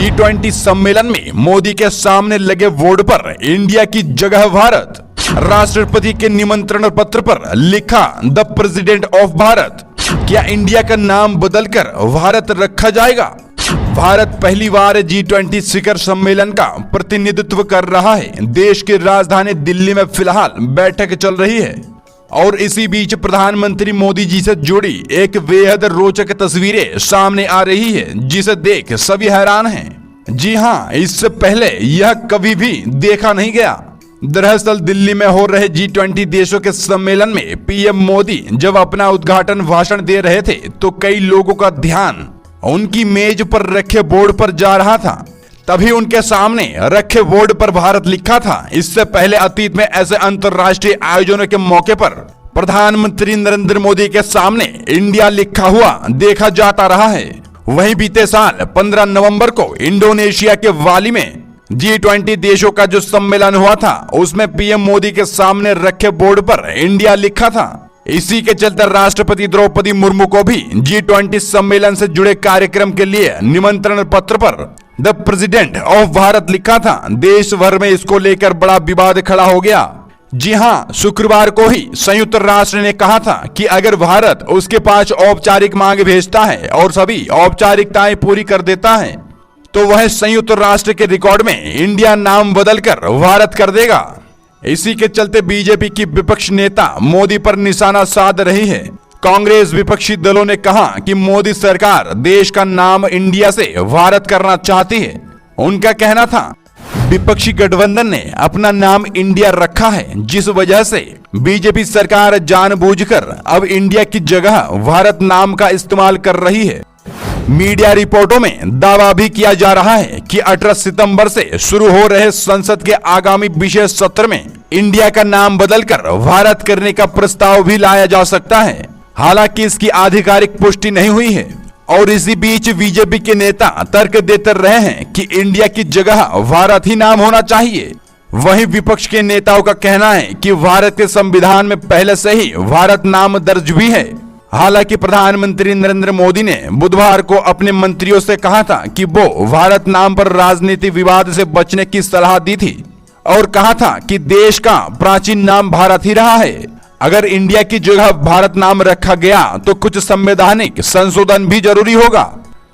G20 सम्मेलन में मोदी के सामने लगे बोर्ड पर इंडिया की जगह भारत। राष्ट्रपति के निमंत्रण पत्र पर लिखा द प्रेसिडेंट ऑफ भारत। क्या इंडिया का नाम बदलकर भारत रखा जाएगा? भारत पहली बार G20 शिखर सम्मेलन का प्रतिनिधित्व कर रहा है। देश की राजधानी दिल्ली में फिलहाल बैठक चल रही है और इसी बीच प्रधानमंत्री मोदी जी से जुड़ी एक बेहद रोचक तस्वीरें सामने आ रही है, जिसे देख सभी हैरान हैं। जी हां, इससे पहले यह कभी भी देखा नहीं गया। दरअसल दिल्ली में हो रहे G20 देशों के सम्मेलन में पीएम मोदी जब अपना उद्घाटन भाषण दे रहे थे तो कई लोगों का ध्यान उनकी मेज पर रखे बोर्ड पर जा रहा था। तभी उनके सामने रखे बोर्ड पर भारत लिखा था। इससे पहले अतीत में ऐसे अंतर्राष्ट्रीय आयोजनों के मौके पर प्रधानमंत्री नरेंद्र मोदी के सामने इंडिया लिखा हुआ देखा जाता रहा है। वहीं बीते साल 15 नवंबर को इंडोनेशिया के बाली में G20 देशों का जो सम्मेलन हुआ था उसमें पीएम मोदी के सामने रखे बोर्ड पर इंडिया लिखा था। इसी के चलते राष्ट्रपति द्रौपदी मुर्मू को भी G20 सम्मेलन से जुड़े कार्यक्रम के लिए निमंत्रण पत्र पर द प्रेसिडेंट ऑफ भारत लिखा था। देश भर में इसको लेकर बड़ा विवाद खड़ा हो गया। जी हां, शुक्रवार को ही संयुक्त राष्ट्र ने कहा था कि अगर भारत उसके पास औपचारिक मांग भेजता है और सभी औपचारिकताएं पूरी कर देता है तो वह संयुक्त राष्ट्र के रिकॉर्ड में इंडिया नाम बदलकर भारत कर देगा। इसी के चलते बीजेपी की विपक्ष नेता मोदी पर निशाना साध रही है। कांग्रेस विपक्षी दलों ने कहा कि मोदी सरकार देश का नाम इंडिया से भारत करना चाहती है। उनका कहना था विपक्षी गठबंधन ने अपना नाम इंडिया रखा है, जिस वजह से बीजेपी सरकार जानबूझकर अब इंडिया की जगह भारत नाम का इस्तेमाल कर रही है। मीडिया रिपोर्टों में दावा भी किया जा रहा है कि 18 सितंबर से शुरू हो रहे संसद के आगामी विशेष सत्र में इंडिया का नाम बदलकर भारत करने का प्रस्ताव भी लाया जा सकता है। हालांकि इसकी आधिकारिक पुष्टि नहीं हुई है और इसी बीच बीजेपी के नेता तर्क देते रहे हैं कि इंडिया की जगह भारत ही नाम होना चाहिए। वहीं विपक्ष के नेताओं का कहना है कि भारत के संविधान में पहले से ही भारत नाम दर्ज भी है। हालांकि प्रधानमंत्री नरेंद्र मोदी ने बुधवार को अपने मंत्रियों से कहा था कि वो भारत नाम पर राजनीति विवाद से बचने की सलाह दी थी और कहा था कि देश का प्राचीन नाम भारत ही रहा है। अगर इंडिया की जगह भारत नाम रखा गया तो कुछ संवैधानिक संशोधन भी जरूरी होगा,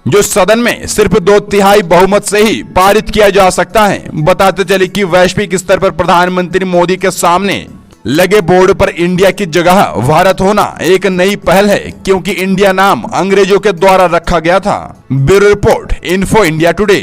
जो सदन में सिर्फ 2/3 बहुमत से ही पारित किया जा सकता है। बताते चले कि वैश्विक स्तर पर प्रधानमंत्री मोदी के सामने लगे बोर्ड पर इंडिया की जगह भारत होना एक नई पहल है, क्योंकि इंडिया नाम अंग्रेजों के द्वारा रखा गया था। Bureau report, info India today.